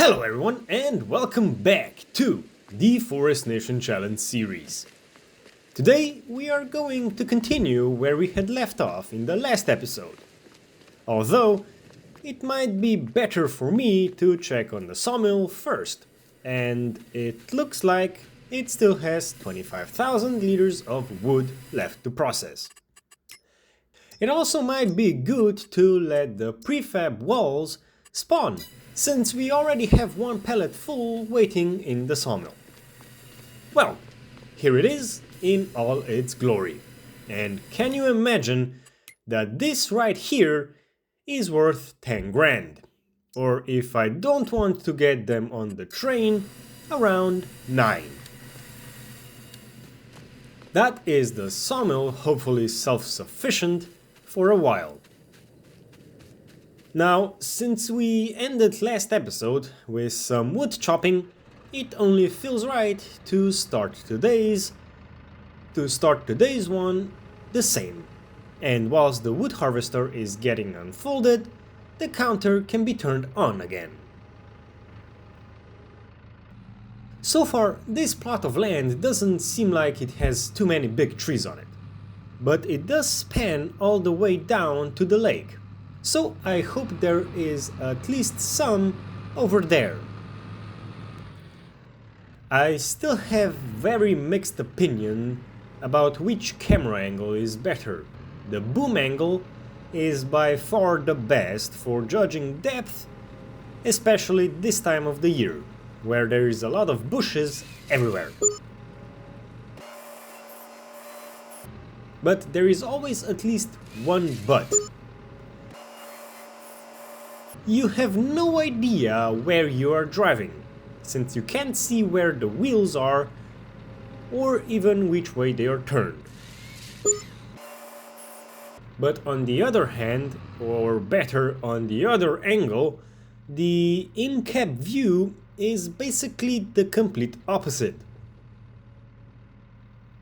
Hello everyone and welcome back to the Forest Nation Challenge series. Today we are going to continue where we had left off in the last episode. Although it might be better for me to check on the sawmill first, and it looks like it still has 25,000 liters of wood left to process. It also might be good to let the prefab walls spawn, since we already have one pallet full waiting in the sawmill. Well, here it is in all its glory. And can you imagine that this right here is worth 10 grand? Or if I don't want to get them on the train, around 9. That is the sawmill hopefully self-sufficient for a while. Now, since we ended last episode with some wood chopping, it only feels right to start today's one the same. And whilst the wood harvester is getting unfolded, the counter can be turned on again. So far, this plot of land doesn't seem like it has too many big trees on it, but it does span all the way down to the lake. So I hope there is at least some over there. I still have very mixed opinion about which camera angle is better. The boom angle is by far the best for judging depth, especially this time of the year, where there is a lot of bushes everywhere. But there is always at least one but. You have no idea where you are driving, since you can't see where the wheels are or even which way they are turned. But on the other hand, or better on the other angle, the in-cab view is basically the complete opposite.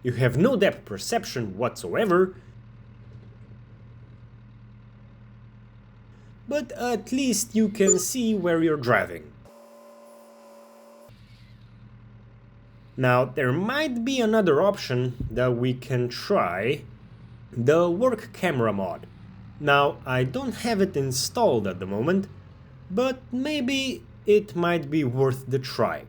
You have no depth perception whatsoever, but at least you can see where you're driving. Now, there might be another option that we can try, the work camera mod. Now, I don't have it installed at the moment, but maybe it might be worth the try.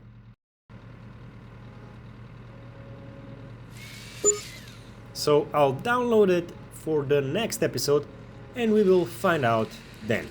So I'll download it for the next episode and we will find out then.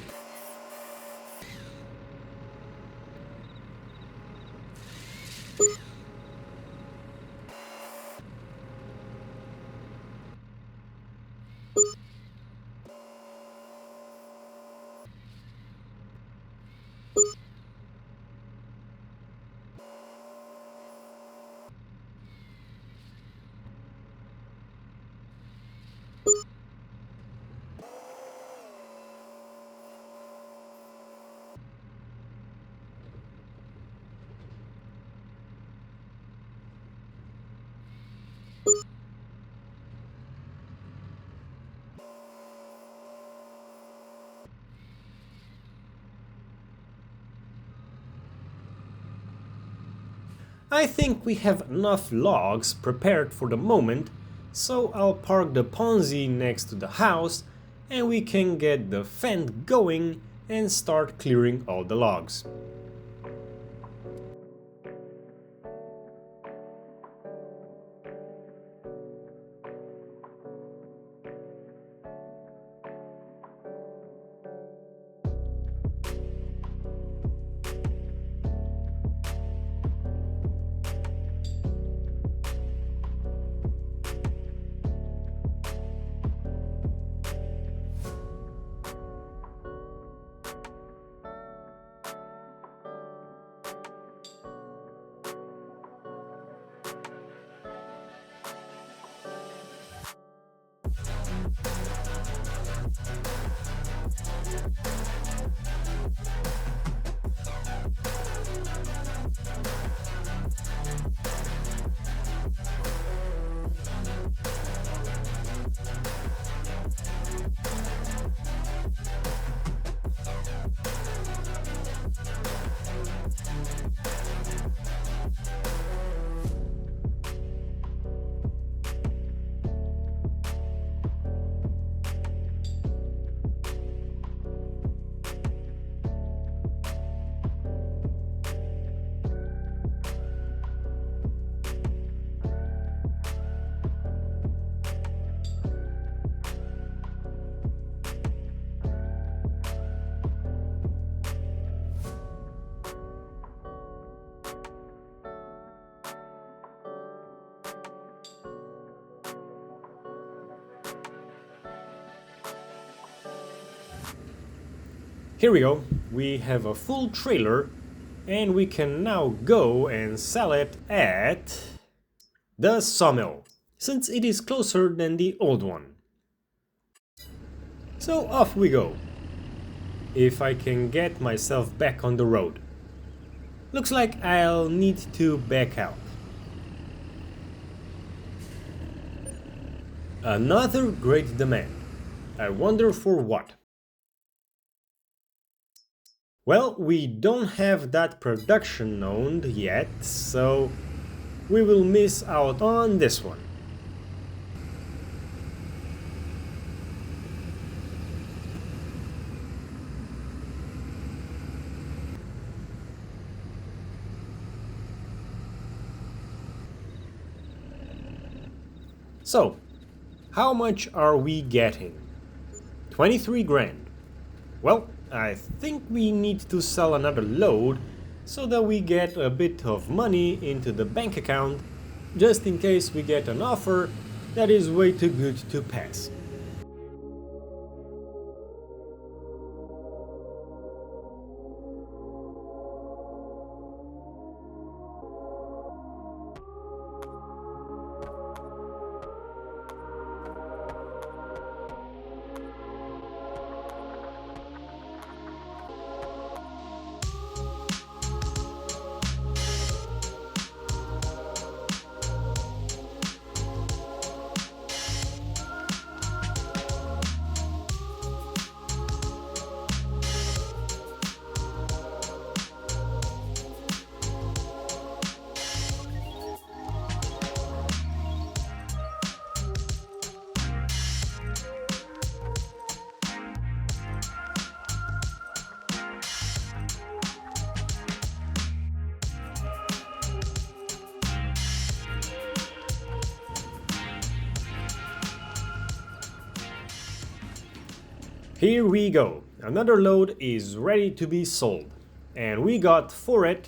I think we have enough logs prepared for the moment, so I'll park the Ponzi next to the house and we can get the fend going and start clearing all the logs. Here we go, we have a full trailer and we can now go and sell it at the sawmill, since it is closer than the old one. So off we go. If I can get myself back on the road. Looks like I'll need to back out. Another great demand. I wonder for what? Well, we don't have that production owned yet, so we will miss out on this one. So, how much are we getting? 23 grand. Well, I think we need to sell another load so that we get a bit of money into the bank account, just in case we get an offer that is way too good to pass. Here we go, another load is ready to be sold, and we got for it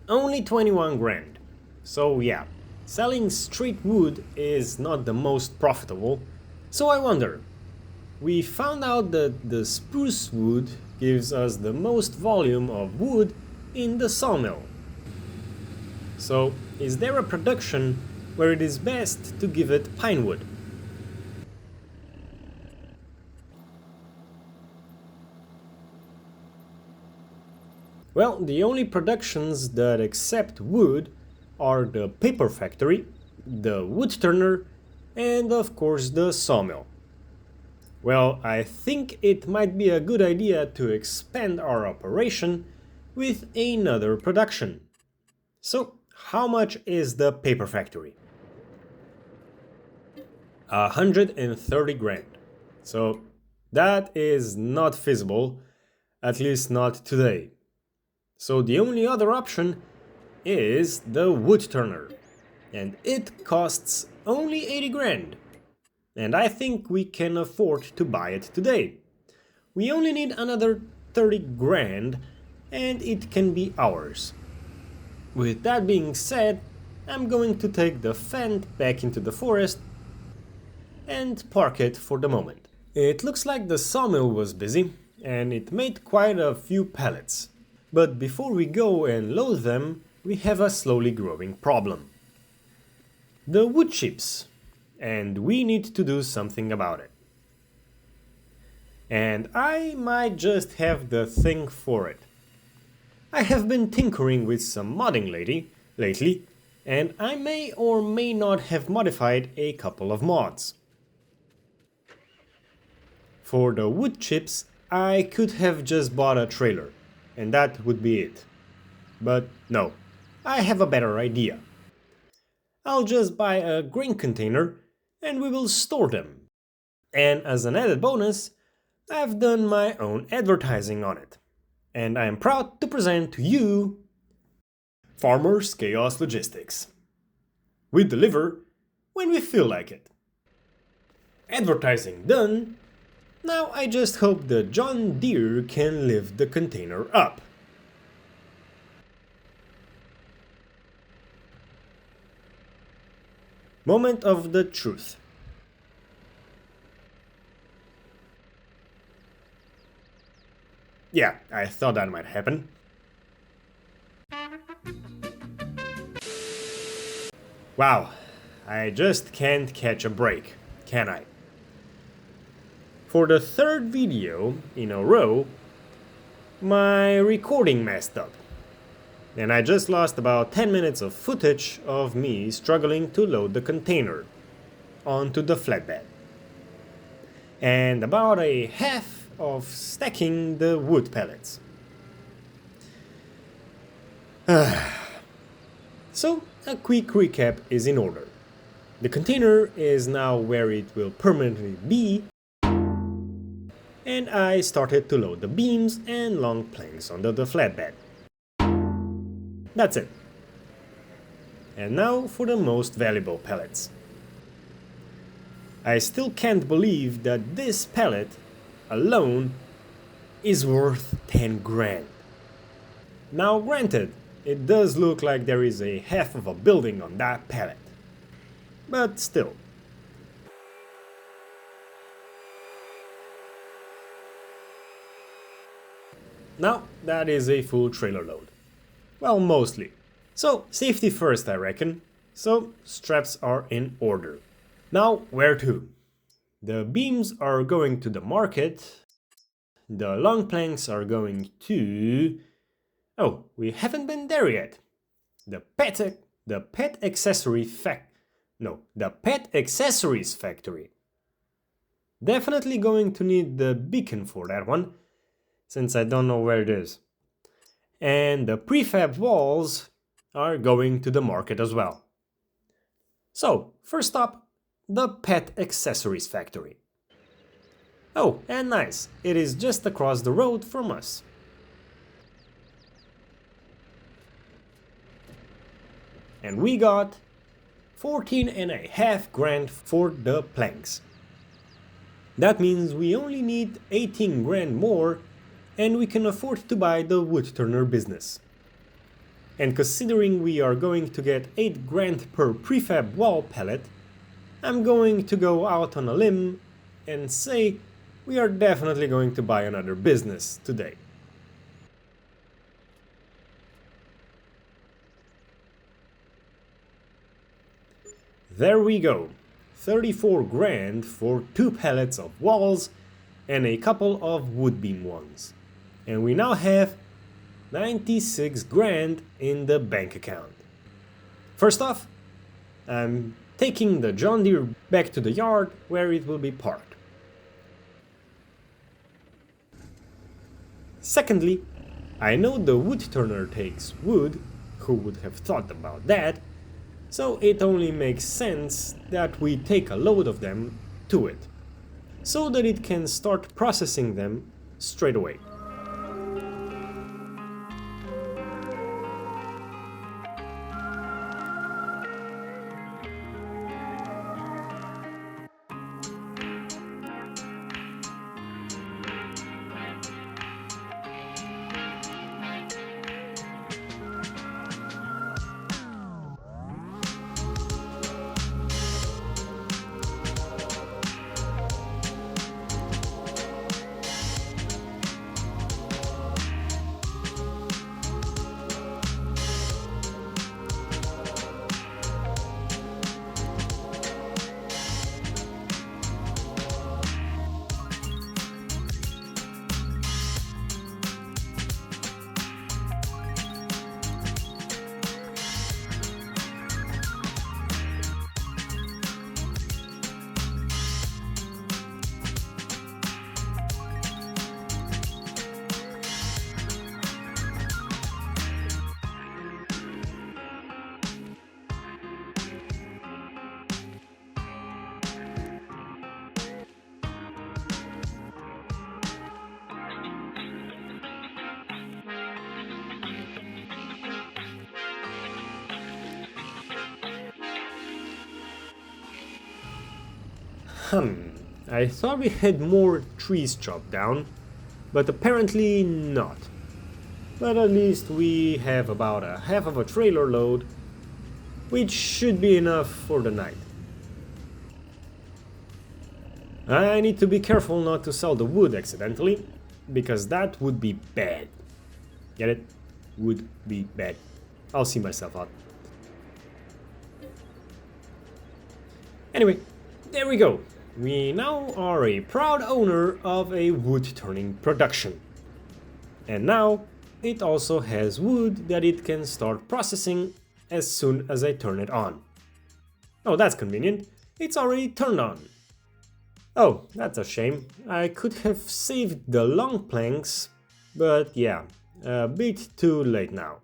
only 21 grand. So yeah, selling street wood is not the most profitable. So I wonder, we found out that the spruce wood gives us the most volume of wood in the sawmill. So is there a production where it is best to give it pine wood? Well, the only productions that accept wood are the paper factory, the wood turner, and of course the sawmill. Well, I think it might be a good idea to expand our operation with another production. So, how much is the paper factory? 130 grand. So, that is not feasible, at least not today. So the only other option is the wood turner, and it costs only 80 grand. And I think we can afford to buy it today. We only need another 30 grand and it can be ours. With that being said, I'm going to take the Fendt back into the forest and park it for the moment. It looks like the sawmill was busy and it made quite a few pallets. But before we go and load them, we have a slowly growing problem. The wood chips, and we need to do something about it. And I might just have the thing for it. I have been tinkering with some modding lately, and I may or may not have modified a couple of mods. For the wood chips, I could have just bought a trailer. And that would be it. But no, I have a better idea. I'll just buy a grain container and we will store them. And as an added bonus, I've done my own advertising on it. And I am proud to present to you Farmers Chaos Logistics. We deliver when we feel like it. Advertising done. Now I just hope the John Deere can lift the container up. Moment of the truth. Yeah, I thought that might happen. Wow, I just can't catch a break, can I? For the third video in a row, my recording messed up. And I just lost about 10 minutes of footage of me struggling to load the container onto the flatbed. And about a half of stacking the wood pellets. So, a quick recap is in order. The container is now where it will permanently be, and I started to load the beams and long planks onto the flatbed. That's it. And now for the most valuable pellets. I still can't believe that this pellet alone is worth 10 grand. Now granted, it does look like there is a half of a building on that pellet. But still. Now that is a full trailer load. Well, mostly. So, safety first, I reckon. So, straps are in order. Now, where to? The beams are going to the market. The long planks are going to... Oh, we haven't been there yet. The pet accessories factory. Definitely going to need the beacon for that one, since I don't know where it is. And the prefab walls are going to the market as well. So, first up, the pet accessories factory. Oh, and nice, it is just across the road from us. And we got 14.5 grand for the planks. That means we only need 18 grand more and we can afford to buy the wood turner business. And considering we are going to get 8 grand per prefab wall pellet, I'm going to go out on a limb and say we are definitely going to buy another business today. There we go, 34 grand for 2 pallets of walls and a couple of wood beam ones. And we now have 96 grand in the bank account. First off, I'm taking the John Deere back to the yard where it will be parked. Secondly, I know the wood turner takes wood, who would have thought about that, so it only makes sense that we take a load of them to it, so that it can start processing them straight away. I thought we had more trees chopped down, but apparently not. But at least we have about a half of a trailer load, which should be enough for the night. I need to be careful not to sell the wood accidentally, because that would be bad. Get it? Would be bad. I'll see myself out. Anyway, there we go. We now are a proud owner of a wood turning production. And now it also has wood that it can start processing as soon as I turn it on. Oh, that's convenient. It's already turned on. Oh, that's a shame. I could have saved the long planks, but yeah, a bit too late now.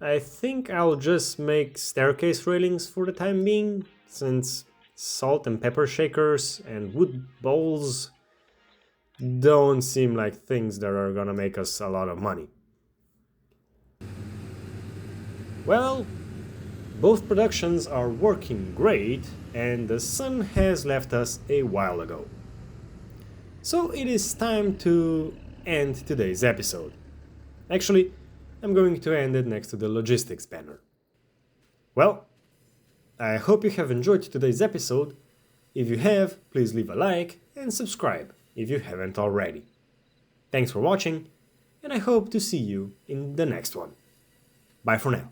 I think I'll just make staircase railings for the time being, since salt and pepper shakers and wood bowls don't seem like things that are gonna make us a lot of money. Well, both productions are working great and the sun has left us a while ago. So it is time to end today's episode. Actually, I'm going to end it next to the logistics banner. Well, I hope you have enjoyed today's episode. If you have, please leave a like and subscribe if you haven't already. Thanks for watching, and I hope to see you in the next one. Bye for now.